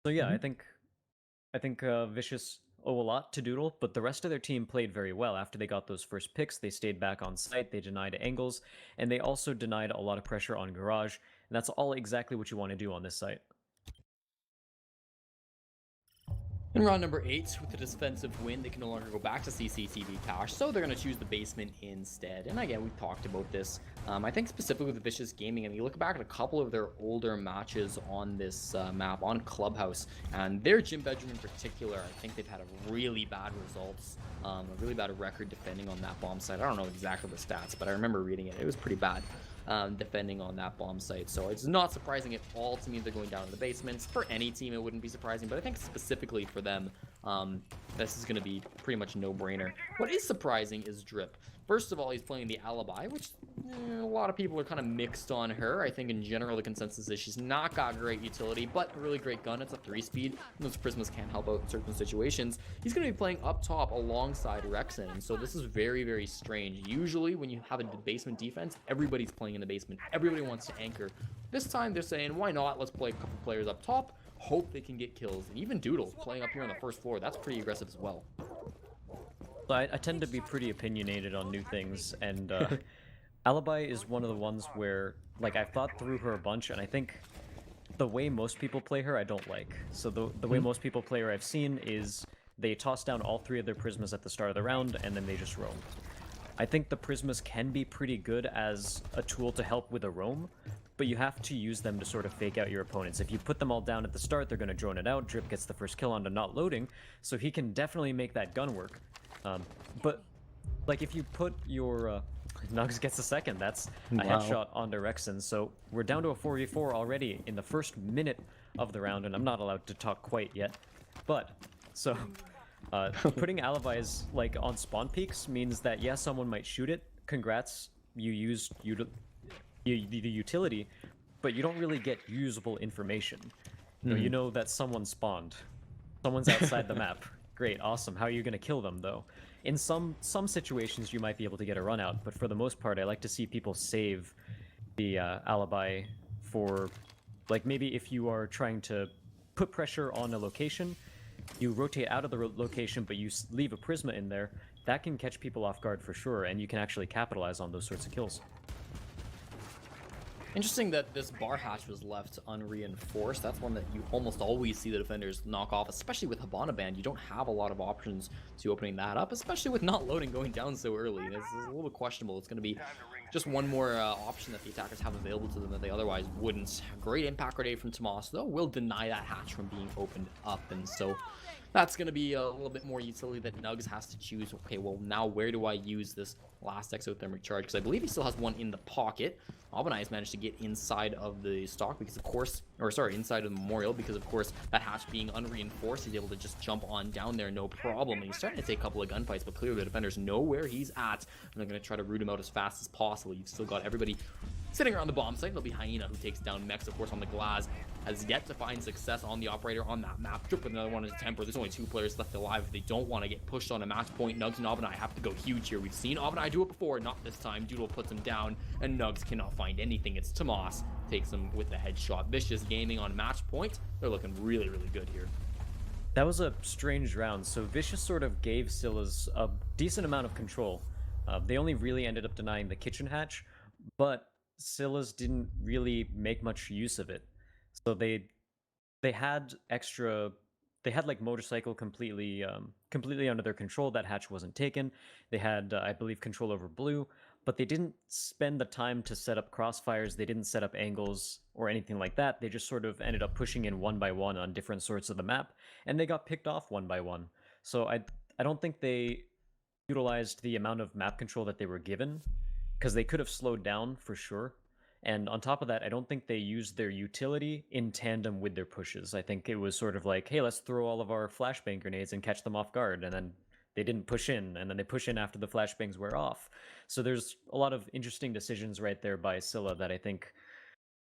So yeah, I think Vicious owe a lot to Doodle, but the rest of their team played very well. After they got those first picks, they stayed back on site, they denied angles, and they also denied a lot of pressure on Garage, and that's all exactly what you want to do on this site. In round number 8, with the defensive win, they can no longer go back to CCTV cash, so they're going to choose the basement instead. And again, we've talked about this. I think specifically with Vicious Gaming, and you look back at a couple of their older matches on this map, on Clubhouse, and their gym bedroom in particular, I think they've had a really bad results, a really bad record defending on that bomb site. I don't know exactly the stats, but I remember reading it. It was pretty bad. Defending on that bomb site. So it's not surprising at all to me they're going down to the basements. For any team, it wouldn't be surprising, but I think specifically for them, this is going to be pretty much a no-brainer. What is surprising is Drip. First of all, he's playing the Alibi, which a lot of people are kind of mixed on her. I think in general the consensus is she's not got great utility, but a really great gun. It's a 3-speed. Those Prismas can't help out in certain situations. He's going to be playing up top alongside Rexen, and so this is very, very strange. Usually when you have a basement defense, everybody's playing in the basement. Everybody wants to anchor. This time they're saying, why not? Let's play a couple players up top. Hope they can get kills. And even Doodle playing up here on the first floor, that's pretty aggressive as well. I tend to be pretty opinionated on new things, and Alibi is one of the ones where, like, I've thought through her a bunch, and I think the way most people play her, I don't like. So the way most people play her I've seen is they toss down all 3 of their Prismas at the start of the round, and then they just roam. I think the Prismas can be pretty good as a tool to help with a roam, but you have to use them to sort of fake out your opponents. If you put them all down at the start, they're going to drone it out. Drip gets the first kill onto not loading, so he can definitely make that gun work. But, like, if you put your... Nugs gets a second. That's a headshot onto Rexen. So we're down to a 4v4 already in the first minute of the round, and I'm not allowed to talk quite yet. But, so... putting alibis, like, on spawn peaks means that, yeah, someone might shoot it. Congrats, you used the utility, but you don't really get usable information. You know that someone spawned. Someone's outside the map. Great, awesome. How are you going to kill them, though? In some situations, you might be able to get a run out, but for the most part, I like to see people save the alibi for, like, maybe if you are trying to put pressure on a location, you rotate out of the location, but you leave a Prisma in there, that can catch people off guard for sure, and you can actually capitalize on those sorts of kills. Interesting that this bar hatch was left unreinforced. That's one that you almost always see the defenders knock off, especially with Habana Band. You don't have a lot of options to opening that up, especially with not loading going down so early. This is a little questionable. It's going to be just one more option that the attackers have available to them that they otherwise wouldn't. Great impact grenade from Tomas, though, will deny that hatch from being opened up, and so that's going to be a little bit more utility that Nugs has to choose. Okay, well, now where do I use this last exothermic charge? Because I believe he still has one in the pocket. Albanai has managed to get inside of the stock because, of course, or sorry, inside of the memorial because, of course, that hatch being unreinforced, he's able to just jump on down there, no problem. And he's starting to take a couple of gunfights, but clearly the defenders know where he's at, and they're going to try to root him out as fast as possible. You've still got everybody sitting around the bomb site. It'll be Hyena who takes down Mex, of course, on the glass. Has yet to find success on the operator on that map. Drip with another one in his temper. There's only 2 players left alive if they don't want to get pushed on a match point. Nugs and Avanai have to go huge here. We've seen Avanai do it before, not this time. Doodle puts him down, and Nugs cannot find anything. It's Tomas takes him with the headshot. Vicious Gaming on match point. They're looking really, really good here. That was a strange round. So Vicious sort of gave Scillas a decent amount of control. They only really ended up denying the kitchen hatch, but Scillas didn't really make much use of it. So they had extra, they had like motorcycle completely under their control. That hatch wasn't taken. They had, I believe, control over blue, but they didn't spend the time to set up crossfires. They didn't set up angles or anything like that. They just sort of ended up pushing in one by one on different sorts of the map, and they got picked off one by one. So I don't think they utilized the amount of map control that they were given, because they could have slowed down for sure. And on top of that, I don't think they used their utility in tandem with their pushes. I think it was sort of like, hey, let's throw all of our flashbang grenades and catch them off guard, and then they didn't push in, and then they push in after the flashbangs wear off. So there's a lot of interesting decisions right there by Scilla that I think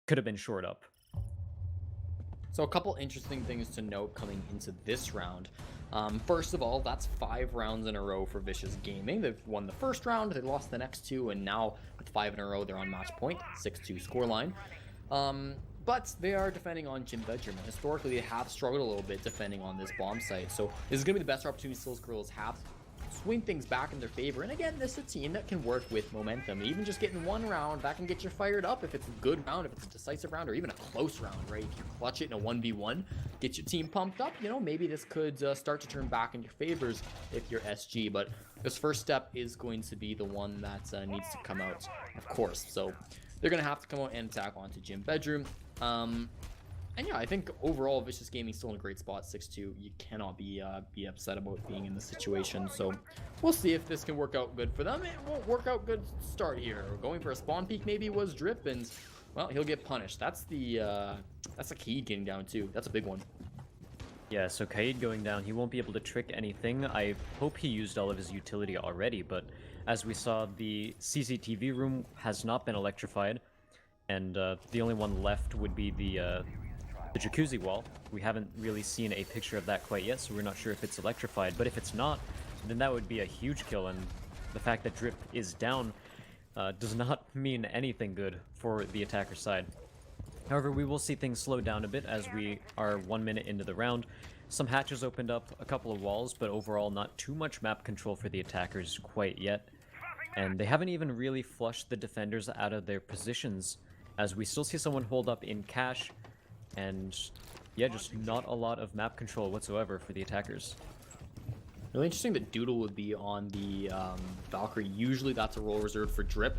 could have been shored up. So a couple interesting things to note coming into this round. First of all, that's 5 rounds in a row for Vicious Gaming. They've won the first round, they lost the next 2, and now with 5 in a row, they're on match point, 6-2 scoreline. but they are defending on Gym Bedroom, and historically they have struggled a little bit defending on this bomb site. So this is going to be the best opportunity Scilla Guerrillas have to swing things back in their favor. And again, this is a team that can work with momentum. Even just getting one round, that can get you fired up if it's a good round, if it's a decisive round, or even a close round, right? If you clutch it in a 1v1, get your team pumped up, you know, maybe this could start to turn back in your favors if you're SG. But this first step is going to be the one that needs to come out, of course. So they're going to have to come out and attack onto Gym Bedroom. And yeah, I think overall Vicious Gaming still in a great spot, 6-2. You cannot be upset about being in this situation. So we'll see if this can work out good for them. It won't work out good to start here. Going for a spawn peek maybe was Drip, and well, he'll get punished. That's the key getting down too. That's a big one. Yeah, so Kaid going down, he won't be able to trick anything. I hope he used all of his utility already, but as we saw, the CCTV room has not been electrified, and the only one left would be the jacuzzi wall. We haven't really seen a picture of that quite yet, so we're not sure if it's electrified, but if it's not, then that would be a huge kill, and the fact that Drip is down does not mean anything good for the attacker side. However, we will see things slow down a bit as we are 1 minute into the round. Some hatches opened up, a couple of walls, but overall not too much map control for the attackers quite yet. And they haven't even really flushed the defenders out of their positions, as we still see someone hold up in cash, and yeah, just not a lot of map control whatsoever for the attackers. Really interesting that Doodle would be on the Valkyrie. Usually that's a role reserved for Drip.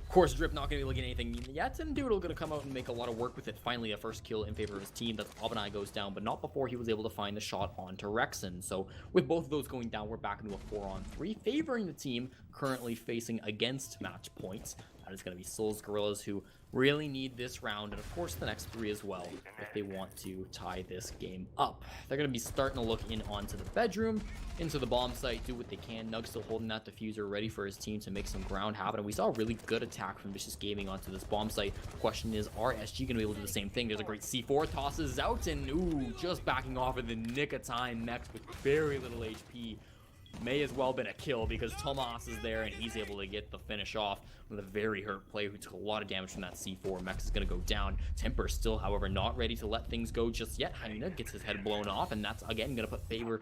Of course, Drip not going to be looking at anything yet, and Doodle going to come out and make a lot of work with it. Finally, a first kill in favor of his team. That's Abanai goes down, but not before he was able to find the shot onto Rexon. So with both of those going down, we're back into a 4-on-3, favoring the team currently facing against match points. That is going to be Scilla Guerrillas, who really need this round, and of course the next 3 as well, if they want to tie this game up. They're going to be starting to look in onto the bedroom, into the bomb site, do what they can. Nug still holding that diffuser, ready for his team to make some ground happen. And we saw a really good attack from Vicious Gaming onto this bomb site. The question is, are SG going to be able to do the same thing? There's a great C4, tosses out, and ooh, just backing off in the nick of time. Mex with very little HP. May as well have been a kill because Tomas is there and he's able to get the finish off with a very hurt player who took a lot of damage from that C4. Mex is going to go down. Temper still, however, not ready to let things go just yet. Hyena gets his head blown off, and that's, again, going to put favor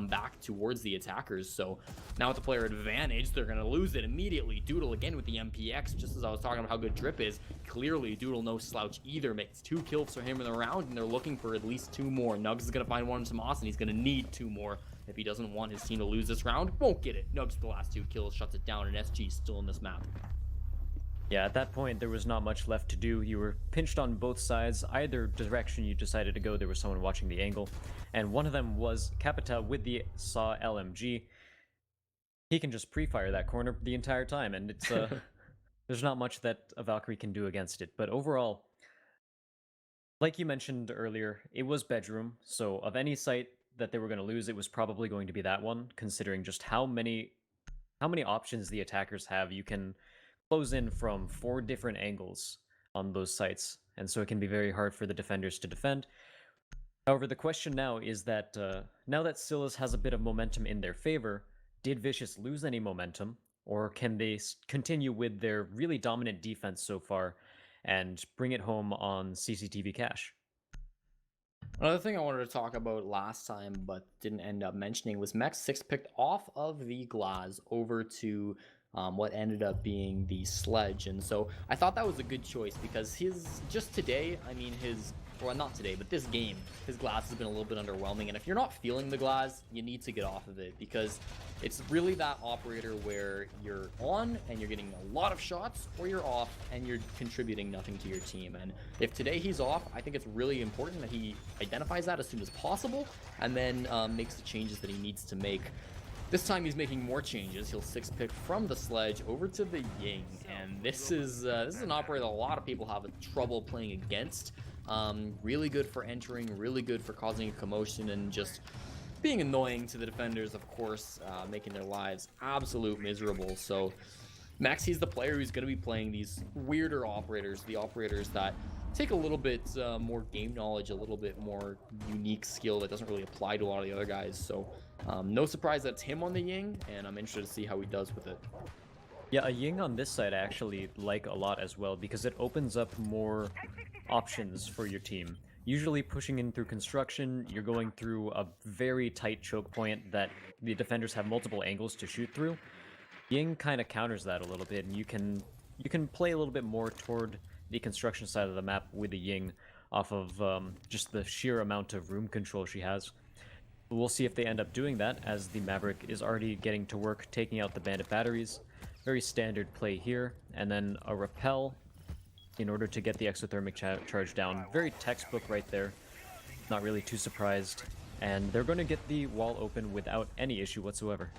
back towards the attackers. So now with the player advantage, they're going to lose it immediately. Doodle again with the MPX, just as I was talking about how good Drip is. Clearly, Doodle no slouch either. Makes 2 kills for him in the round, and they're looking for at least 2 more. Nugs is going to find one from Tomas, and he's going to need 2 more. If he doesn't want his team to lose this round, won't get it. Nugs the last 2 kills, shuts it down, and SG still in this map. Yeah, at that point, there was not much left to do. You were pinched on both sides. Either direction you decided to go, there was someone watching the angle. And one of them was Capita with the Saw LMG. He can just pre-fire that corner the entire time, and it's there's not much that a Valkyrie can do against it. But overall, like you mentioned earlier, it was bedroom, so of any site that they were going to lose, it was probably going to be that one, considering just how many options the attackers have. You can close in from 4 different angles on those sites, and so it can be very hard for the defenders to defend. However, the question now is that now that Scylla's has a bit of momentum in their favor, did Vicious lose any momentum, or can they continue with their really dominant defense so far and bring it home on CCTV cash? Another thing I wanted to talk about last time but didn't end up mentioning was Mex 6 picked off of the Glaz over to what ended up being the Sledge. And so I thought that was a good choice because just today, I mean well, not today, but this game, his Glaz has been a little bit underwhelming. And if you're not feeling the Glaz, you need to get off of it because it's really that operator where you're on and you're getting a lot of shots, or you're off and you're contributing nothing to your team. And if today he's off, I think it's really important that he identifies that as soon as possible and then makes the changes that he needs to make. This time he's making more changes. He'll 6-pick from the Sledge over to the Ying, and this is an operator that a lot of people have trouble playing against. Really good for entering, really good for causing a commotion and just being annoying to the defenders, of course, making their lives absolute miserable. So Max, he's the player who's going to be playing these weirder operators, the operators that take a little bit more game knowledge, a little bit more unique skill that doesn't really apply to a lot of the other guys. So no surprise that's him on the Ying, and I'm interested to see how he does with it. Yeah, a Ying on this side I actually like a lot as well because it opens up more options for your team. Usually pushing in through construction, you're going through a very tight choke point that the defenders have multiple angles to shoot through. Ying kind of counters that a little bit, and you can play a little bit more toward the construction side of the map with the Ying off of just the sheer amount of room control she has. We'll see if they end up doing that, as the Maverick is already getting to work taking out the bandit batteries. Very standard play here, and then a repel in order to get the exothermic charge down. Very textbook right there. Not really too surprised. And they're going to get the wall open without any issue whatsoever.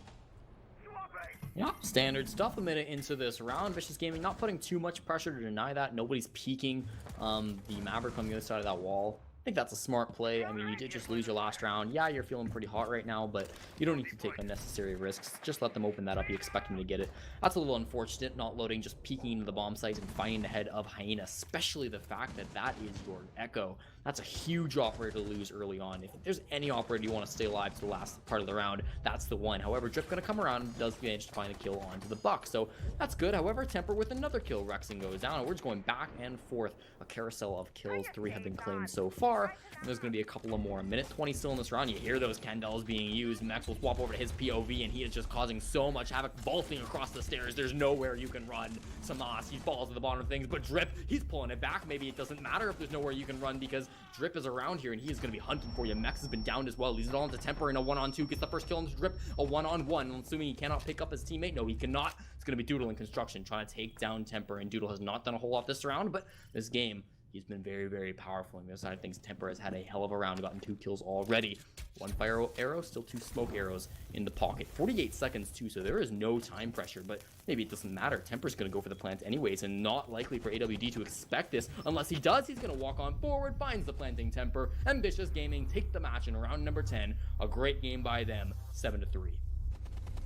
Yeah, standard stuff a minute into this round. Vicious Gaming not putting too much pressure to deny that. Nobody's peeking the Maverick on the other side of that wall. I think that's a smart play. I mean, you did just lose your last round. Yeah, you're feeling pretty hot right now, but you don't need to take unnecessary risks. Just let them open that up. You expect them to get it. That's a little unfortunate, not loading, just peeking into the bomb site and finding the head of Hyena, especially the fact that that is your Echo. That's a huge operator to lose early on. If there's any operator you want to stay alive to the last part of the round, that's the one. However, Drip going to come around and does manage to find a kill onto the Buck, so that's good. However, Temper with another kill. Rexing goes down, and we're just going back and forth. A carousel of kills. 3 have been claimed so far. And there's going to be a couple of more. Minute 20 still in this round. You hear those Candles being used. Max will swap over to his POV, and he is just causing so much havoc, vaulting across the stairs. There's nowhere you can run. Samas, he falls to the bottom of things, but Drip, he's pulling it back. Maybe it doesn't matter if there's nowhere you can run, because Drip is around here, and he is going to be hunting for you. Mex has been downed as well. Leaves it all into Temper in a 1-on-2. Gets the first kill on Drip. A 1-on-1. I'm assuming he cannot pick up his teammate. No, he cannot. It's going to be Doodle in construction, trying to take down Temper, and Doodle has not done a whole lot this round, but this game, he's been very, very powerful. On the other side of things, Temper has had a hell of a round, gotten 2 kills already. 1 fire arrow, still 2 smoke arrows in the pocket. 48 seconds too, so there is no time pressure, but maybe it doesn't matter. Temper's going to go for the plant anyways, and not likely for AWD to expect this. Unless he does, he's going to walk on forward, finds the planting Temper, and Vicious Gaming take the match in round number 10. A great game by them, 7-3.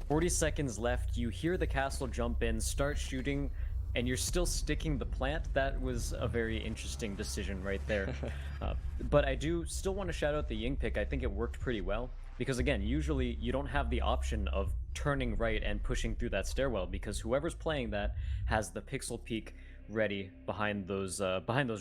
40 seconds left. You hear the castle jump in, start shooting, and you're still sticking the plant. That was a very interesting decision right there. But I do still want to shout out the Ying pick. I think it worked pretty well. Because again, usually you don't have the option of turning right and pushing through that stairwell, because whoever's playing that has the pixel peak ready behind those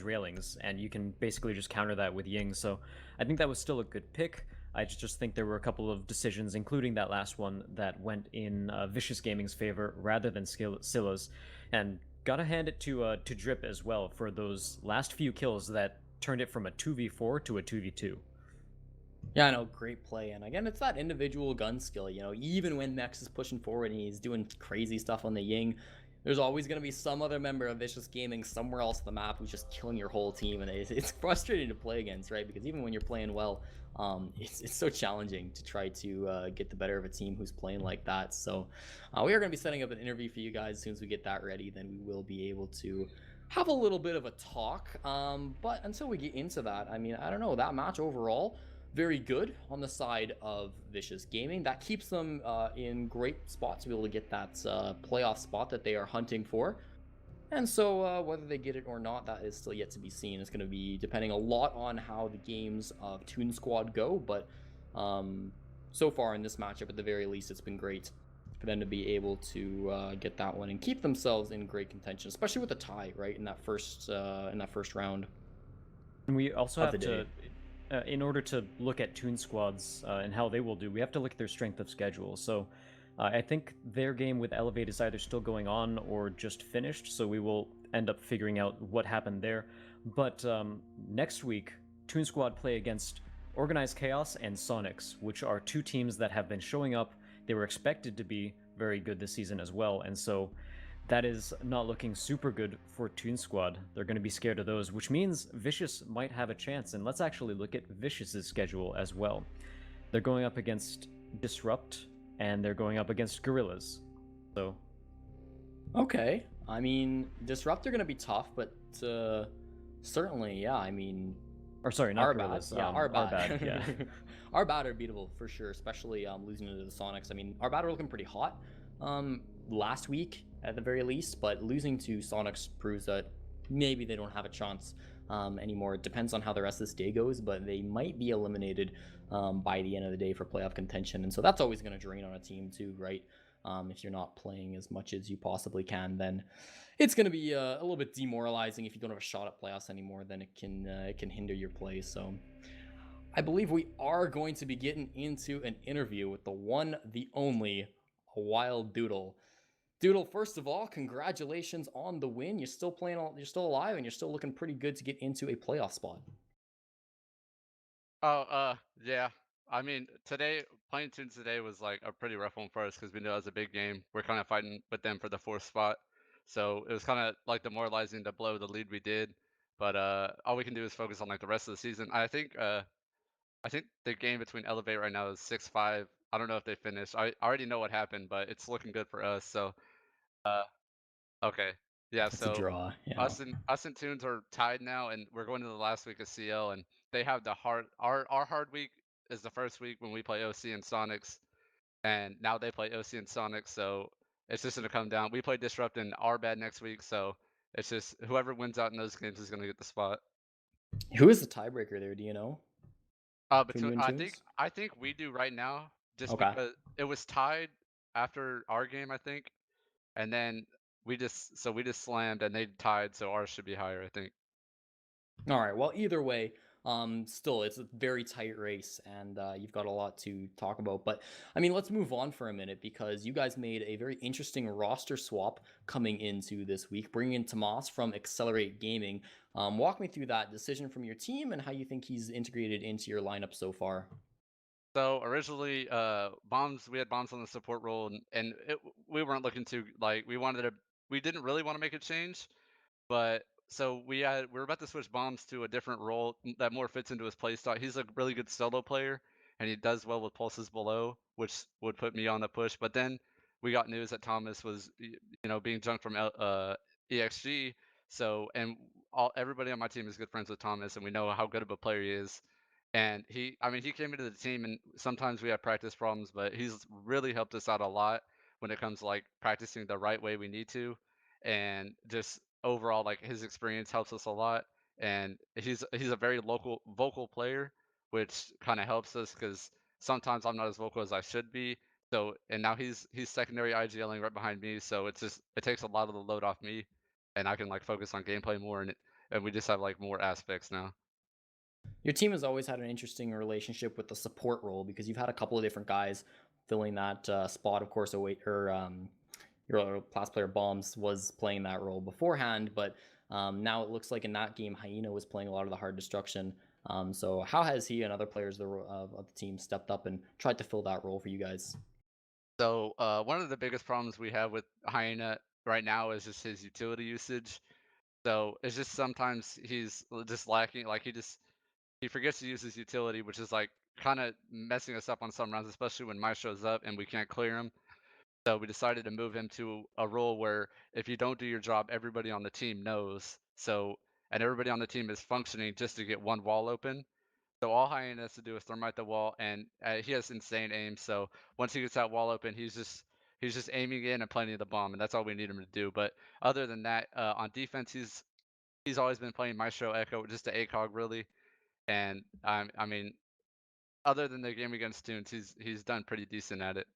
railings, and you can basically just counter that with Ying. So I think that was still a good pick. I just think there were a couple of decisions, including that last one, that went in Vicious Gaming's favor rather than Scylla's. And gotta hand it to Drip as well for those last few kills that turned it from a 2v4 to a 2v2. Yeah, I know, great play. And again, it's that individual gun skill, you know, even when Mex is pushing forward and he's doing crazy stuff on the Ying, there's always going to be some other member of Vicious Gaming somewhere else on the map who's just killing your whole team, and it's frustrating to play against, right? Because even when you're playing well, it's so challenging to try to get the better of a team who's playing like that. So we are going to be setting up an interview for you guys. As soon as we get that ready, then we will be able to have a little bit of a talk. But until we get into that, I mean, I don't know, that match overall, very good on the side of Vicious Gaming. That keeps them in great spot to be able to get that playoff spot that they are hunting for. And so whether they get it or not, that is still yet to be seen. It's going to be depending a lot on how the games of Toon Squad go. But so far in this matchup, at the very least, it's been great for them to be able to get that one and keep themselves in great contention, especially with the tie, right, in that first round. And we also have to, in order to look at Toon Squads and how they will do, we have to look at their strength of schedule. So I think their game with Elevate is either still going on or just finished, so we will end up figuring out what happened there. But next week, Toon Squad play against Organized Chaos and Sonics, which are 2 teams that have been showing up. They were expected to be very good this season as well, and so that is not looking super good for Toon Squad. They're going to be scared of those, which means Vicious might have a chance. And let's actually look at Vicious's schedule as well. They're going up against Disrupt, and they're going up against Guerrillas. So, okay. I mean, Disrupt are going to be tough, but certainly, yeah, I mean... Or sorry, not Guerrillas. Yeah, Arbad, yeah. Arbad are beatable for sure, especially losing to the Sonics. I mean, Arbad are looking pretty hot last week, at the very least, but losing to Sonics proves that maybe they don't have a chance anymore. It depends on how the rest of this day goes, but they might be eliminated by the end of the day for playoff contention, and so that's always going to drain on a team too, right? If you're not playing as much as you possibly can, then it's going to be a little bit demoralizing. If you don't have a shot at playoffs anymore, then it can hinder your play. So I believe we are going to be getting into an interview with the one, the only Wild Doodle. Doodle, first of all, congratulations on the win. You're still playing, you're still alive, and you're still looking pretty good to get into a playoff spot. Oh, yeah. I mean, playing Tunes today was like a pretty rough one for us because we knew it was a big game. We're kind of fighting with them for the fourth spot, so it was kind of like demoralizing to blow the lead we did. But all we can do is focus on like the rest of the season. I think the game between Elevate right now is 6-5. I don't know if they finished. I already know what happened, but it's looking good for us. So uh, okay, yeah. It's a So draw, yeah. us and Tunes are tied now, and we're going to the last week of CL, and they have the hard. Our hard week is the first week when we play OC and Sonics, and now they play OC and Sonics. So it's just gonna come down. We play Disrupt and our bad next week, so it's just whoever wins out in those games is gonna get the spot. Who is the tiebreaker there? Do you know between Between you and Tunes? I think we do right now, just Okay. because it was tied after our game, I think, and then we just slammed and they tied, so ours should be higher, I think. All right. Well, either way, still, it's a very tight race, and you've got a lot to talk about. But I mean, let's move on for a minute because you guys made a very interesting roster swap coming into this week, bringing in Tomas from Accelerate Gaming. Walk me through that decision from your team and how you think he's integrated into your lineup so far. So originally, bombs we had bombs on the support role, and we weren't looking to like we didn't really want to make a change, but so we were about to switch bombs to a different role that more fits into his play style. He's a really good solo player, and he does well with pulses below, which would put me on the push. But then we got news that Thomas was being junked from EXG. So and everybody on my team is good friends with Thomas, and we know how good of a player he is. And I mean, he came into the team, and sometimes we have practice problems, but he's really helped us out a lot when it comes to like practicing the right way we need to, and just overall, like his experience helps us a lot. And he's a very vocal player, which kind of helps us because sometimes I'm not as vocal as I should be. So and now he's secondary IGLing right behind me, so it takes a lot of the load off me, and I can like focus on gameplay more, and we just have like more aspects now. Your team has always had an interesting relationship with the support role because you've had a couple of different guys filling that spot. Of course, away or your class player Bombs was playing that role beforehand, but now it looks like in that game, Hyena was playing a lot of the hard destruction. So how has he and other players of the team stepped up and tried to fill that role for you guys? So one of the biggest problems we have with Hyena right now is just his utility usage. So it's just sometimes he's just lacking. Like he forgets to use his utility, which is like kind of messing us up on some rounds, especially when Maestro's up and we can't clear him. So we decided to move him to a role where if you don't do your job, everybody on the team knows. So and everybody on the team is functioning just to get one wall open. So all Hyena has to do is thermite the wall, and he has insane aim. So once he gets that wall open, he's just aiming in and planting the bomb, and that's all we need him to do. But other than that, on defense, he's always been playing Maestro Echo, just a ACOG really. And I mean, other than the game against Tunes, he's done pretty decent at it.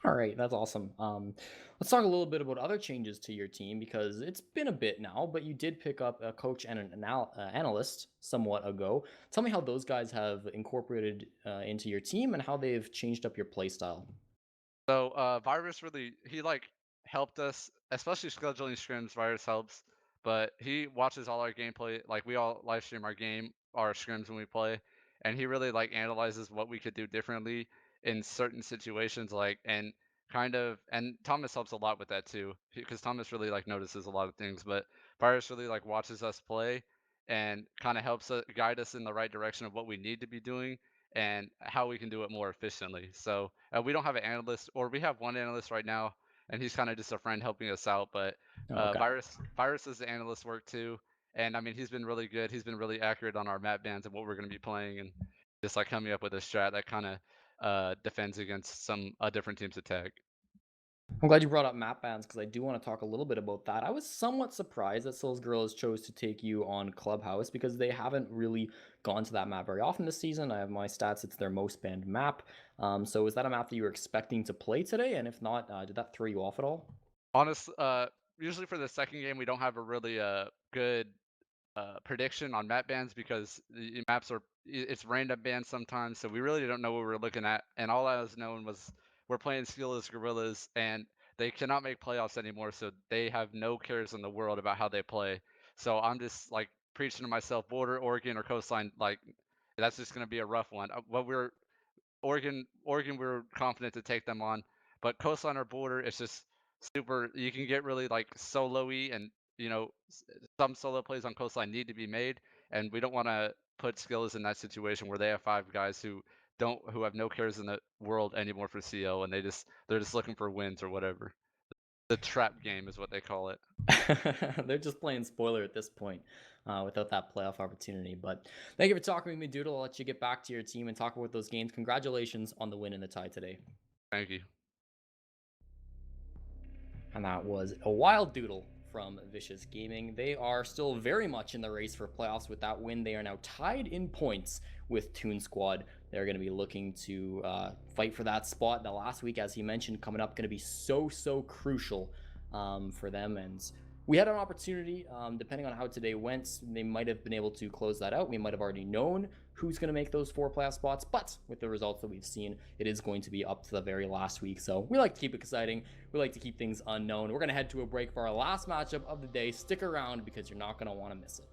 All right, that's awesome. Let's talk a little bit about other changes to your team because it's been a bit now, but you did pick up a coach and an analyst somewhat ago. Tell me how those guys have incorporated into your team and how they've changed up your play style. So Virus really he like helped us, especially scheduling scrims. Virus helps, but he watches all our gameplay. Like we all live stream our scrims when we play, and he really like analyzes what we could do differently in certain situations. Like and Thomas helps a lot with that too, because Thomas really like notices a lot of things. But Virus really like watches us play and kind of helps us guide us in the right direction of what we need to be doing and how we can do it more efficiently. So we don't have an analyst, or we have one analyst right now, and he's kind of just a friend helping us out. But Okay. Virus is the analyst work too, and I mean he's been really good. He's been really accurate on our map bans and what we're going to be playing, and just like coming up with a strat that kind of defends against some different team's attack. I'm glad you brought up map bans because I do want to talk a little bit about that. I was somewhat surprised that Souls Guerrillas chose to take you on Clubhouse because they haven't really gone to that map very often this season. I have my stats; it's their most banned map. So is that a map that you were expecting to play today? And if not, did that throw you off at all? Honest, usually for the second game, we don't have a really good prediction on map bans because the maps are it's random bans sometimes, so we really don't know what we're looking at. And all I was knowing was we're playing Scilla's Gorillas, and they cannot make playoffs anymore, so they have no cares in the world about how they play. So I'm just like preaching to myself, border, Oregon, or coastline, like that's just going to be a rough one. What we're Oregon, we're confident to take them on, but coastline or border, it's just super. You can get really like solo-y, and some solo plays on coastline need to be made, and we don't want to put Skills in that situation where they have five guys who have no cares in the world anymore for CO, and they're just looking for wins or whatever. The trap game is what they call it. They're just playing spoiler at this point without that playoff opportunity. But thank you for talking with me, Doodle. I'll let you get back to your team and talk about those games. Congratulations on the win and the tie today. Thank you. And that was a wild doodle from Vicious Gaming. They are still very much in the race for playoffs with that win. They are now tied in points with Toon Squad. They're going to be looking to fight for that spot. The last week, as he mentioned, coming up, going to be so crucial for them. And we had an opportunity, depending on how today went, they might have been able to close that out. We might have already known who's going to make those 4 playoff spots, but with the results that we've seen, it is going to be up to the very last week. So we like to keep it exciting. We like to keep things unknown. We're going to head to a break for our last matchup of the day. Stick around because you're not going to want to miss it.